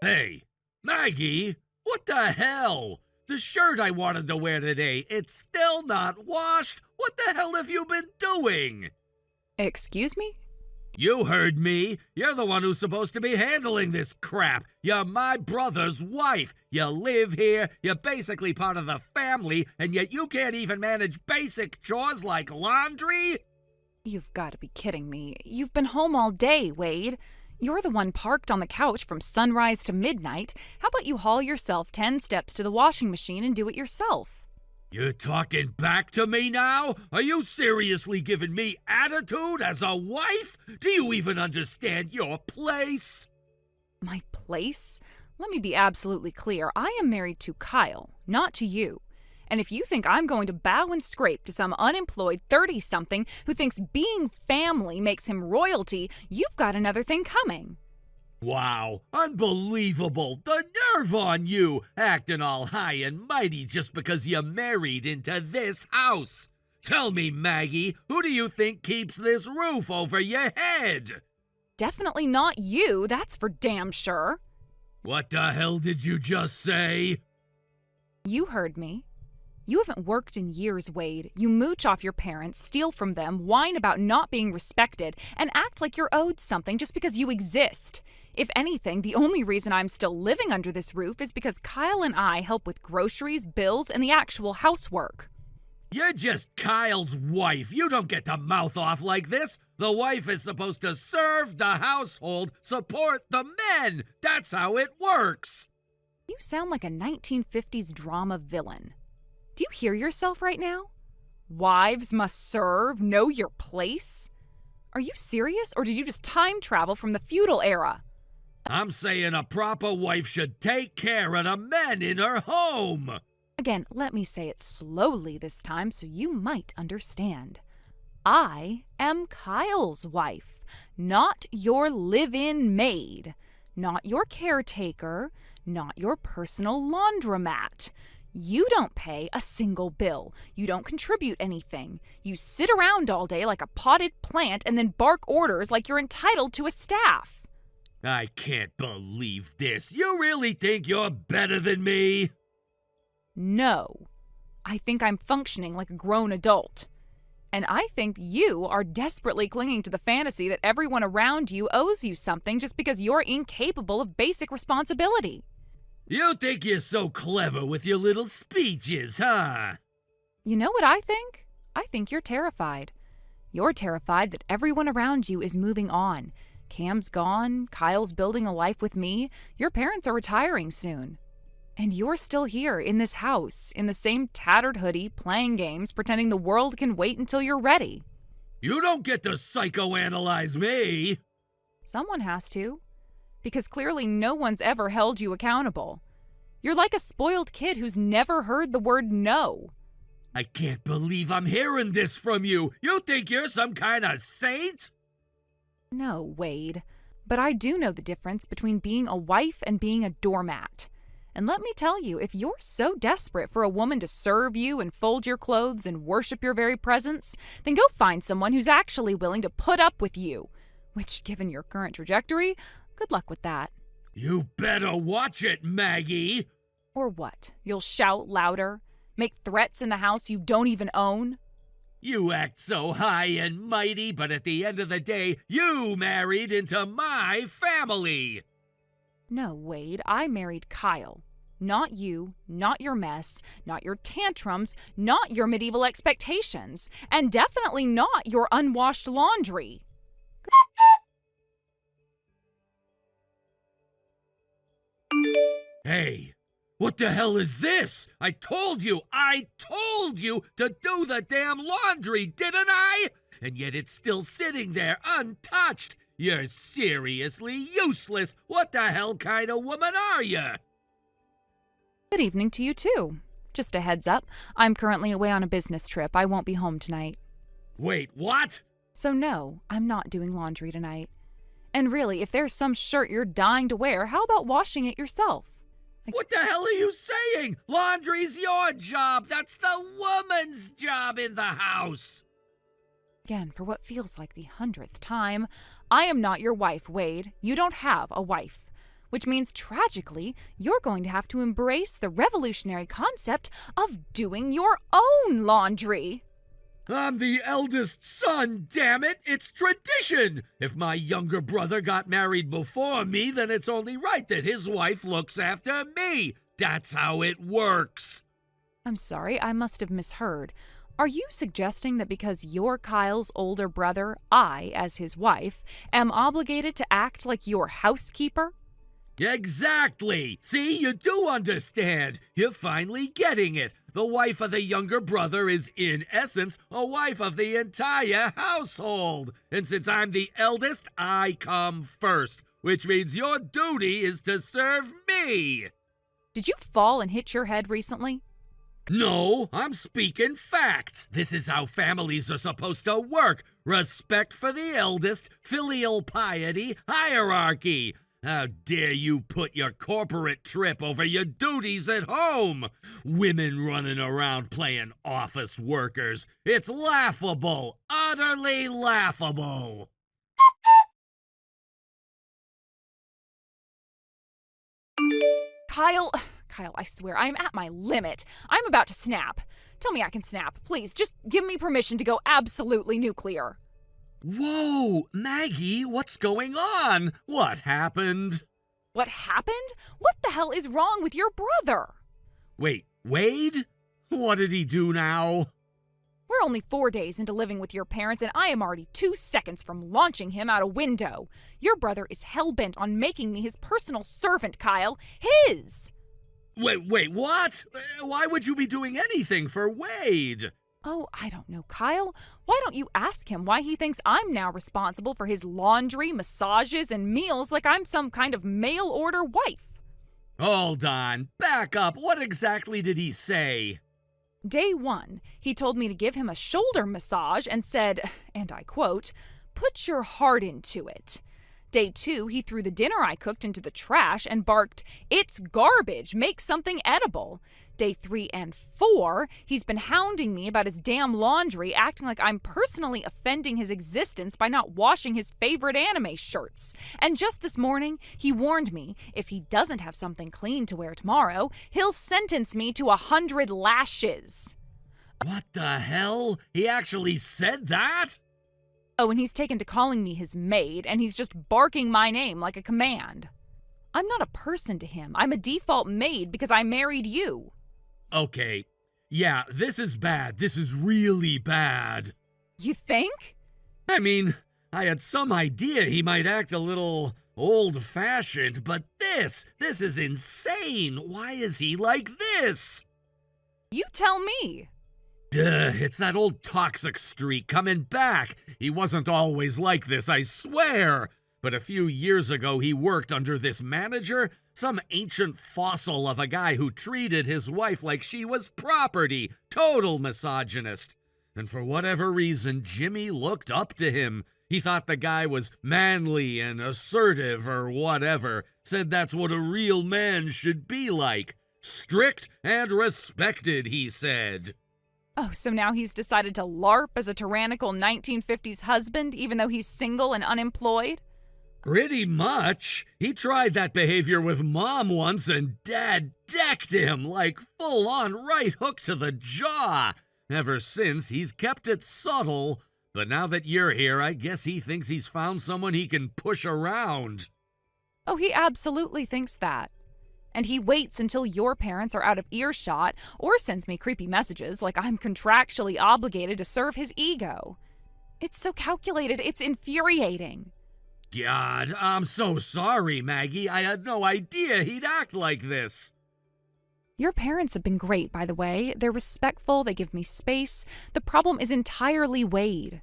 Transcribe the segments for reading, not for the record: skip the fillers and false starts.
Hey, Maggie, what the hell? The shirt I wanted to wear today, it's still not washed. What the hell have you been doing? Excuse me? You heard me. You're the one who's supposed to be handling this crap. You're my brother's wife. You live here. You're basically part of the family, and yet you can't even manage basic chores like laundry? You've got to be kidding me. You've been home all day, Wade. You're the one parked on the couch from sunrise to midnight. How about you haul yourself 10 steps to the washing machine and do it yourself? You're talking back to me now? Are you seriously giving me attitude as a wife? Do you even understand your place? My place? Let me be absolutely clear. I am married to Kyle, not to you. And if you think I'm going to bow and scrape to some unemployed 30-something who thinks being family makes him royalty, you've got another thing coming. Wow, unbelievable! The nerve on you, acting all high and mighty just because you're married into this house. Tell me, Maggie, who do you think keeps this roof over your head? Definitely not you, that's for damn sure. What the hell did you just say? You heard me. You haven't worked in years, Wade. You mooch off your parents, steal from them, whine about not being respected, and act like you're owed something just because you exist. If anything, the only reason I'm still living under this roof is because Kyle and I help with groceries, bills, and the actual housework. You're just Kyle's wife. You don't get to mouth off like this. The wife is supposed to serve the household, support the men. That's how it works. You sound like a 1950s drama villain. Do you hear yourself right now? Wives must serve, know your place? Are you serious, or did you just time travel from the feudal era? I'm saying a proper wife should take care of the men in her home. Again, let me say it slowly this time so you might understand. I am Kyle's wife, not your live-in maid, not your caretaker, not your personal laundromat. You don't pay a single bill. You don't contribute anything. You sit around all day like a potted plant and then bark orders like you're entitled to a staff. I can't believe this. You really think you're better than me? No. I think I'm functioning like a grown adult. And I think you are desperately clinging to the fantasy that everyone around you owes you something just because you're incapable of basic responsibility. You think you're so clever with your little speeches, huh? You know what I think? I think you're terrified. You're terrified that everyone around you is moving on. Cam's gone, Kyle's building a life with me, your parents are retiring soon. And you're still here in this house, in the same tattered hoodie, playing games, pretending the world can wait until you're ready. You don't get to psychoanalyze me. Someone has to. Because clearly no one's ever held you accountable. You're like a spoiled kid who's never heard the word no. I can't believe I'm hearing this from you. You think you're some kind of saint? No, Wade. But I do know the difference between being a wife and being a doormat. And let me tell you, if you're so desperate for a woman to serve you and fold your clothes and worship your very presence, then go find someone who's actually willing to put up with you. Which, given your current trajectory, good luck with that. You better watch it, Maggie. Or what? You'll shout louder? Make threats in the house you don't even own? You act so high and mighty, but at the end of the day, you married into my family. No, Wade, I married Kyle. Not you, not your mess, not your tantrums, not your medieval expectations, and definitely not your unwashed laundry. Hey, what the hell is this? I told you to do the damn laundry, didn't I? And yet it's still sitting there untouched. You're seriously useless. What the hell kind of woman are you? Good evening to you, too. Just a heads up, I'm currently away on a business trip. I won't be home tonight. Wait, what? So no, I'm not doing laundry tonight. And really, if there's some shirt you're dying to wear, how about washing it yourself? What the hell are you saying? Laundry's your job. That's the woman's job in the house. Again, for what feels like the 100th time, I am not your wife, Wade. You don't have a wife. which means tragically, you're going to have to embrace the revolutionary concept of doing your own laundry. I'm the eldest son, damn it! It's tradition! If my younger brother got married before me, then it's only right that his wife looks after me. That's how it works. I'm sorry, I must have misheard. Are you suggesting that because you're Kyle's older brother, I, as his wife, am obligated to act like your housekeeper? Exactly! See, you do understand. You're finally getting it. The wife of the younger brother is, in essence, a wife of the entire household. And since I'm the eldest, I come first, which means your duty is to serve me. Did you fall and hit your head recently? No, I'm speaking facts. This is how families are supposed to work. Respect for the eldest, filial piety, hierarchy. How dare you put your corporate trip over your duties at home? Women running around playing office workers. It's laughable, utterly laughable. Kyle, I swear, I'm at my limit. I'm about to snap. Tell me I can snap. Please, just give me permission to go absolutely nuclear. Whoa, Maggie, what's going on? What happened? What happened? What the hell is wrong with your brother? Wait, Wade? What did he do now? We're only 4 days into living with your parents, and I am already 2 seconds from launching him out a window. Your brother is hell-bent on making me his personal servant, Kyle. His! Wait, what? Why would you be doing anything for Wade? Oh, I don't know, Kyle. Why don't you ask him why he thinks I'm now responsible for his laundry, massages, and meals like I'm some kind of mail-order wife? Hold on. Back up. What exactly did he say? Day 1, he told me to give him a shoulder massage and said, and I quote, "Put your heart into it." Day 2, he threw the dinner I cooked into the trash and barked, "It's garbage, make something edible." Day 3 and 4, he's been hounding me about his damn laundry, acting like I'm personally offending his existence by not washing his favorite anime shirts. And just this morning, he warned me if he doesn't have something clean to wear tomorrow, he'll sentence me to 100 lashes. What the hell? He actually said that? Oh, and he's taken to calling me his maid, and he's just barking my name like a command. I'm not a person to him. I'm a default maid because I married you. Okay. Yeah, this is bad. This is really bad. You think? I mean, I had some idea he might act a little old-fashioned, but this is insane. Why is he like this? You tell me. It's that old toxic streak coming back. He wasn't always like this, I swear. But a few years ago, he worked under this manager, some ancient fossil of a guy who treated his wife like she was property, total misogynist. And for whatever reason, Jimmy looked up to him. He thought the guy was manly and assertive or whatever, said that's what a real man should be like. Strict and respected, he said. Oh, so now he's decided to LARP as a tyrannical 1950s husband, even though he's single and unemployed? Pretty much. He tried that behavior with Mom once, and Dad decked him like full-on right hook to the jaw. Ever since, he's kept it subtle. But now that you're here, I guess he thinks he's found someone he can push around. Oh, he absolutely thinks that. And he waits until your parents are out of earshot or sends me creepy messages like I'm contractually obligated to serve his ego. It's so calculated, it's infuriating. God, I'm so sorry, Maggie. I had no idea he'd act like this. Your parents have been great, by the way. They're respectful, they give me space. The problem is entirely Wade.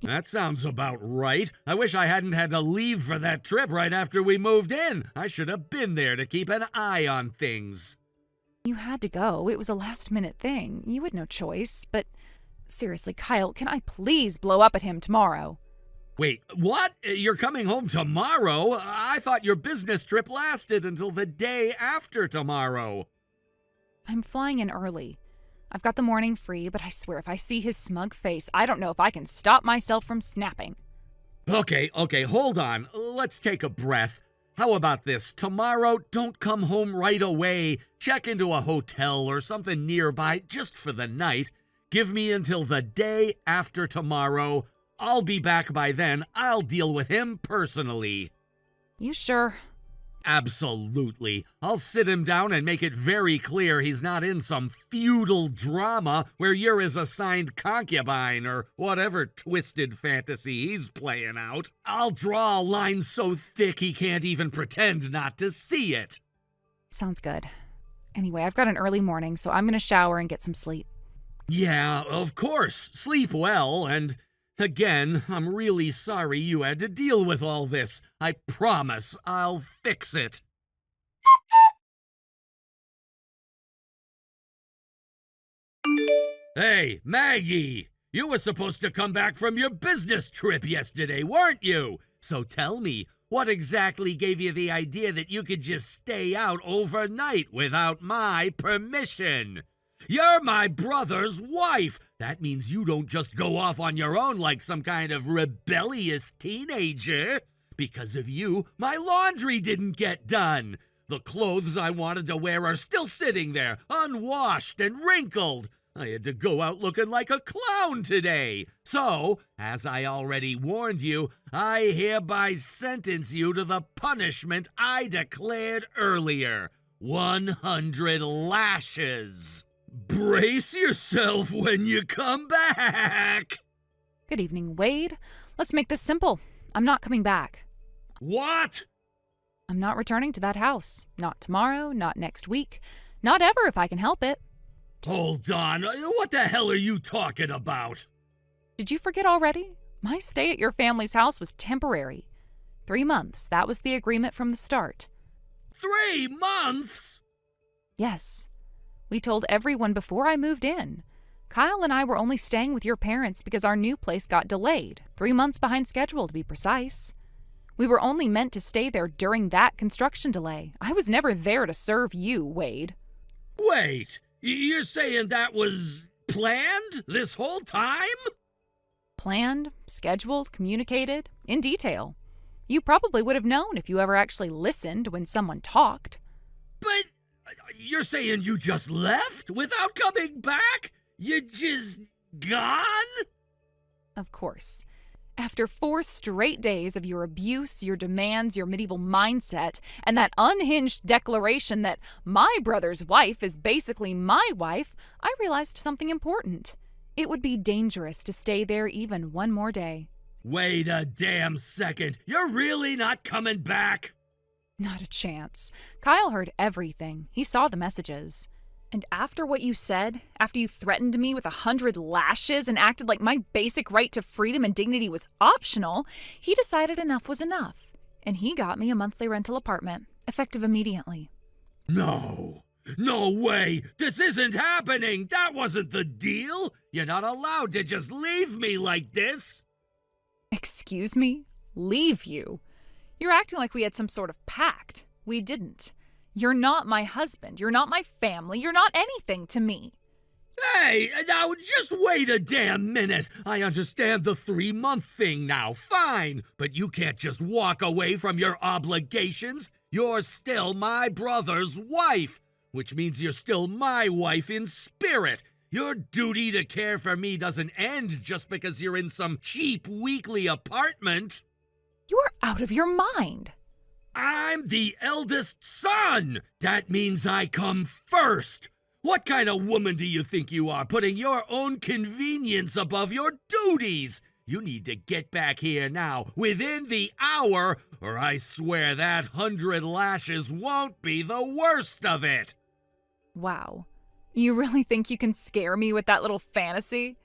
That sounds about right. I wish I hadn't had to leave for that trip right after we moved in. I should have been there to keep an eye on things. You had to go. It was a last-minute thing. You had no choice. But seriously, Kyle, can I please blow up at him tomorrow? Wait, what? You're coming home tomorrow? I thought your business trip lasted until the day after tomorrow. I'm flying in early. I've got the morning free, but I swear if I see his smug face, I don't know if I can stop myself from snapping. Okay, hold on. Let's take a breath. How about this? Tomorrow, don't come home right away. Check into a hotel or something nearby just for the night. Give me until the day after tomorrow. I'll be back by then. I'll deal with him personally. You sure? Absolutely. I'll sit him down and make it very clear he's not in some feudal drama where you're his assigned concubine or whatever twisted fantasy he's playing out. I'll draw a line so thick he can't even pretend not to see it. Sounds good. Anyway, I've got an early morning, so I'm going to shower and get some sleep. Yeah, of course. Sleep well, and again, I'm really sorry you had to deal with all this. I promise I'll fix it. Hey, Maggie! You were supposed to come back from your business trip yesterday, weren't you? So tell me, what exactly gave you the idea that you could just stay out overnight without my permission? You're my brother's wife. That means you don't just go off on your own like some kind of rebellious teenager. Because of you, my laundry didn't get done. The clothes I wanted to wear are still sitting there, unwashed and wrinkled. I had to go out looking like a clown today. So, as I already warned you, I hereby sentence you to the punishment I declared earlier. 100 lashes. Brace yourself when you come back. Good evening, Wade. Let's make this simple. I'm not coming back. What? I'm not returning to that house. Not tomorrow, not next week, not ever if I can help it. Hold on. What the hell are you talking about? Did you forget already? My stay at your family's house was temporary. 3 months. That was the agreement from the start. 3 months? Yes. We told everyone before I moved in. Kyle and I were only staying with your parents because our new place got delayed, 3 months behind schedule to be precise. We were only meant to stay there during that construction delay. I was never there to serve you, Wade. Wait, you're saying that was planned this whole time? Planned, scheduled, communicated, in detail. You probably would have known if you ever actually listened when someone talked. But you're saying you just left without coming back? You just gone? Of course. After 4 straight days of your abuse, your demands, your medieval mindset, and that unhinged declaration that my brother's wife is basically my wife, I realized something important. It would be dangerous to stay there even one more day. Wait a damn second. You're really not coming back? Not a chance. Kyle heard everything. He saw the messages. And after what you said, after you threatened me with 100 lashes and acted like my basic right to freedom and dignity was optional, he decided enough was enough. And he got me a monthly rental apartment, effective immediately. No way! This isn't happening! That wasn't the deal! You're not allowed to just leave me like this! Excuse me? Leave you? You're acting like we had some sort of pact. We didn't. You're not my husband. You're not my family. You're not anything to me. Hey, now just wait a damn minute. I understand the 3-month thing now, fine. But you can't just walk away from your obligations. You're still my brother's wife, which means you're still my wife in spirit. Your duty to care for me doesn't end just because you're in some cheap weekly apartment. You're out of your mind. I'm the eldest son. That means I come first. What kind of woman do you think you are, putting your own convenience above your duties? You need to get back here now, within the hour, or I swear that 100 lashes won't be the worst of it. Wow. You really think you can scare me with that little fantasy?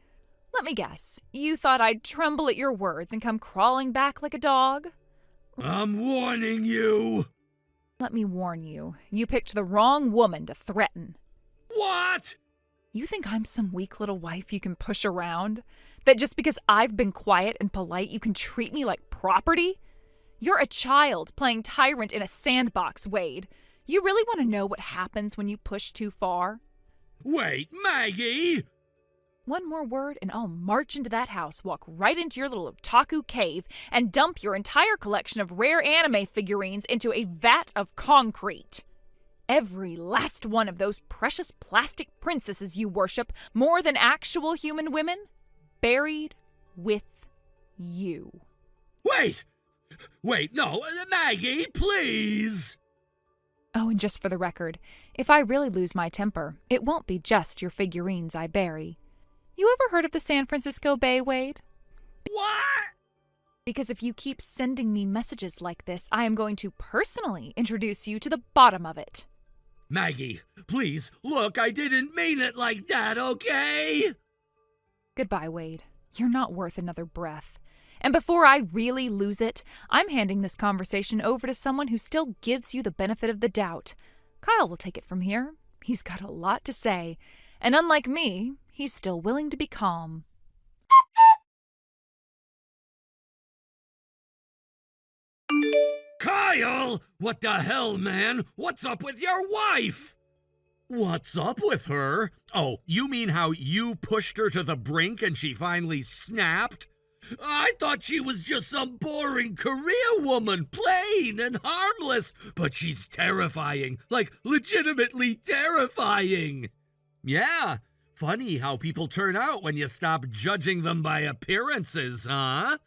Let me guess. You thought I'd tremble at your words and come crawling back like a dog? I'm warning you. Let me warn you. You picked the wrong woman to threaten. What? You think I'm some weak little wife you can push around? That just because I've been quiet and polite, you can treat me like property? You're a child playing tyrant in a sandbox, Wade. You really want to know what happens when you push too far? Wait, Maggie! One more word and I'll march into that house, walk right into your little otaku cave, and dump your entire collection of rare anime figurines into a vat of concrete. Every last one of those precious plastic princesses you worship more than actual human women, buried with you. Wait, no, Maggie, please! Oh, and just for the record, if I really lose my temper, it won't be just your figurines I bury. You ever heard of the San Francisco Bay, Wade? What? Because if you keep sending me messages like this, I am going to personally introduce you to the bottom of it. Maggie, please, look, I didn't mean it like that, okay? Goodbye, Wade. You're not worth another breath. And before I really lose it, I'm handing this conversation over to someone who still gives you the benefit of the doubt. Kyle will take it from here. He's got a lot to say. And unlike me, he's still willing to be calm. Kyle! What the hell, man? What's up with your wife? What's up with her? Oh, you mean how you pushed her to the brink and she finally snapped? I thought she was just some boring career woman, plain and harmless, but she's terrifying, like legitimately terrifying. Yeah, funny how people turn out when you stop judging them by appearances, huh?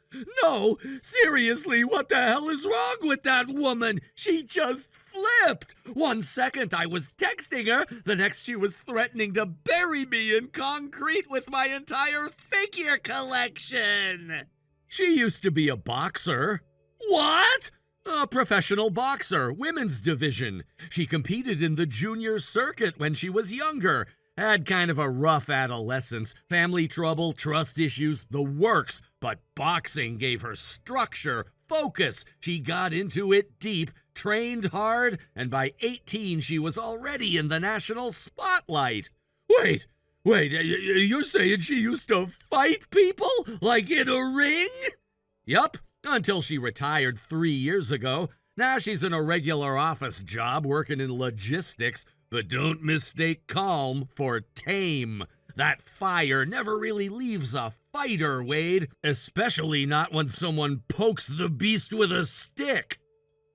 No, seriously, what the hell is wrong with that woman? She just flipped. 1 second I was texting her, the next she was threatening to bury me in concrete with my entire figure collection. She used to be a boxer. What? A professional boxer, women's division. She competed in the junior circuit when she was younger. Had kind of a rough adolescence, family trouble, trust issues, the works, but boxing gave her structure, focus. She got into it deep, trained hard, and by 18 she was already in the national spotlight. Wait, you're saying she used to fight people? Like in a ring? Yup, until she retired 3 years ago. Now she's in a regular office job working in logistics, but don't mistake calm for tame. That fire never really leaves a fighter, Wade, especially not when someone pokes the beast with a stick.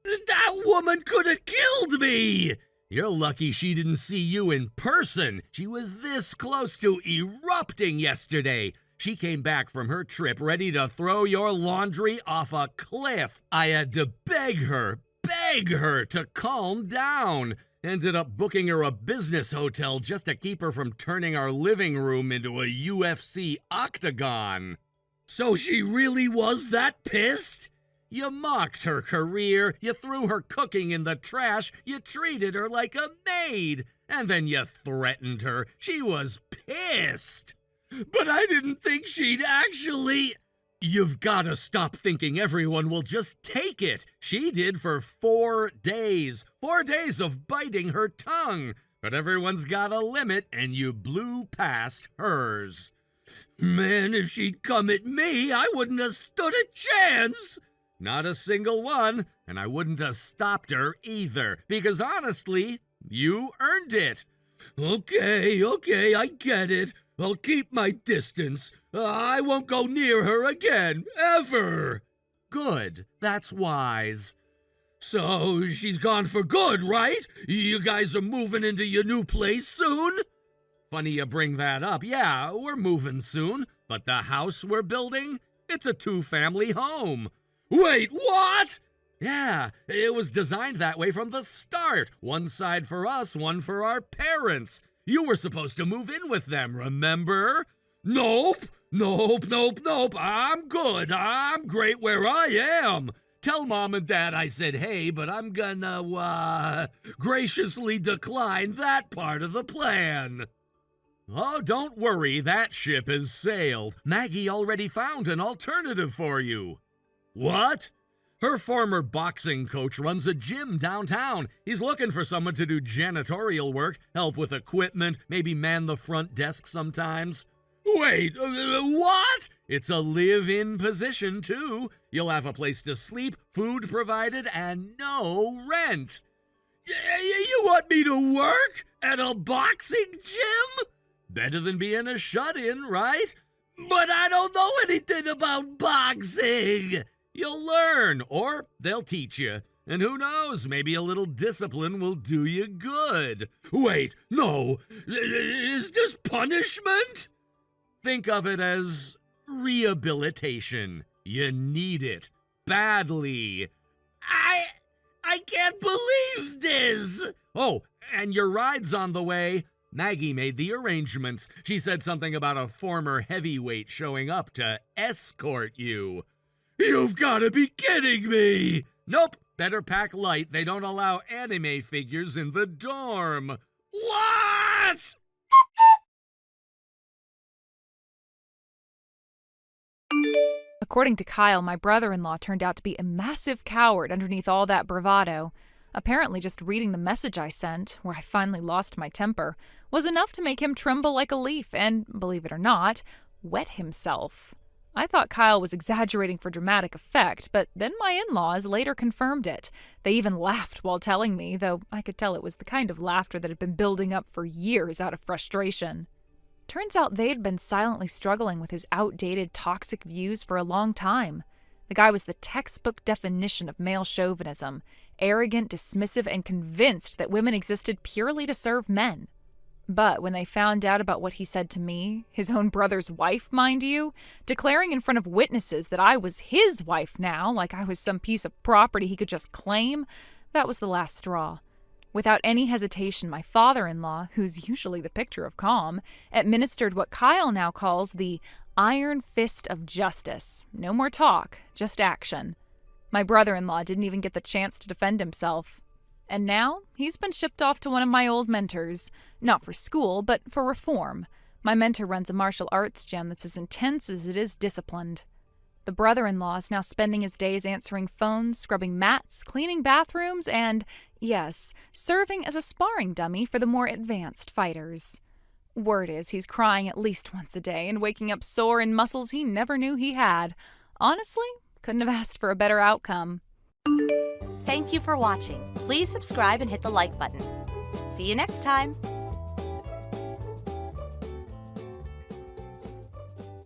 That woman could have killed me! You're lucky she didn't see you in person. She was this close to erupting yesterday. She came back from her trip ready to throw your laundry off a cliff. I had to beg her to calm down. Ended up booking her a business hotel just to keep her from turning our living room into a UFC octagon. So she really was that pissed? You mocked her career, you threw her cooking in the trash, you treated her like a maid, and then you threatened her. She was pissed. But I didn't think she'd actually... You've gotta stop thinking everyone will just take it. She did for 4 days. 4 days of biting her tongue. But everyone's got a limit, and you blew past hers. Man, if she'd come at me, I wouldn't have stood a chance. Not a single one, and I wouldn't have stopped her either, because honestly, you earned it. Okay, I get it. I'll keep my distance. I won't go near her again, ever. Good, that's wise. So she's gone for good, right? You guys are moving into your new place soon? Funny you bring that up. Yeah, we're moving soon, but the house we're building, it's a 2-family home. Wait, what? Yeah, it was designed that way from the start. One side for us, one for our parents. You were supposed to move in with them, remember? Nope. I'm good. I'm great where I am. Tell Mom and Dad I said hey, but I'm gonna, graciously decline that part of the plan. Oh, don't worry, that ship has sailed. Maggie already found an alternative for you. What? Her former boxing coach runs a gym downtown. He's looking for someone to do janitorial work, help with equipment, maybe man the front desk sometimes. Wait, what? It's a live-in position, too. You'll have a place to sleep, food provided, and no rent. You want me to work at a boxing gym? Better than being a shut-in, right? But I don't know anything about boxing. You'll learn, or they'll teach you. And who knows, maybe a little discipline will do you good. Wait, no, is this punishment? Think of it as rehabilitation. You need it badly. I can't believe this. Oh, and your ride's on the way. Maggie made the arrangements. She said something about a former heavyweight showing up to escort you. You've got to be kidding me! Nope, better pack light. They don't allow anime figures in the dorm. What? According to Kyle, my brother-in-law turned out to be a massive coward underneath all that bravado. Apparently, just reading the message I sent, where I finally lost my temper, was enough to make him tremble like a leaf and, believe it or not, wet himself. I thought Kyle was exaggerating for dramatic effect, but then my in-laws later confirmed it. They even laughed while telling me, though I could tell it was the kind of laughter that had been building up for years out of frustration. Turns out they'd been silently struggling with his outdated, toxic views for a long time. The guy was the textbook definition of male chauvinism, arrogant, dismissive, and convinced that women existed purely to serve men. But when they found out about what he said to me, his own brother's wife, mind you, declaring in front of witnesses that I was his wife now, like I was some piece of property he could just claim, that was the last straw. Without any hesitation, my father-in-law, who's usually the picture of calm, administered what Kyle now calls the iron fist of justice. No more talk, just action. My brother-in-law didn't even get the chance to defend himself. And now, he's been shipped off to one of my old mentors. Not for school, but for reform. My mentor runs a martial arts gym that's as intense as it is disciplined. The brother-in-law is now spending his days answering phones, scrubbing mats, cleaning bathrooms, and, yes, serving as a sparring dummy for the more advanced fighters. Word is he's crying at least once a day and waking up sore in muscles he never knew he had. Honestly, couldn't have asked for a better outcome. Thank you for watching. Please subscribe and hit the like button. See you next time.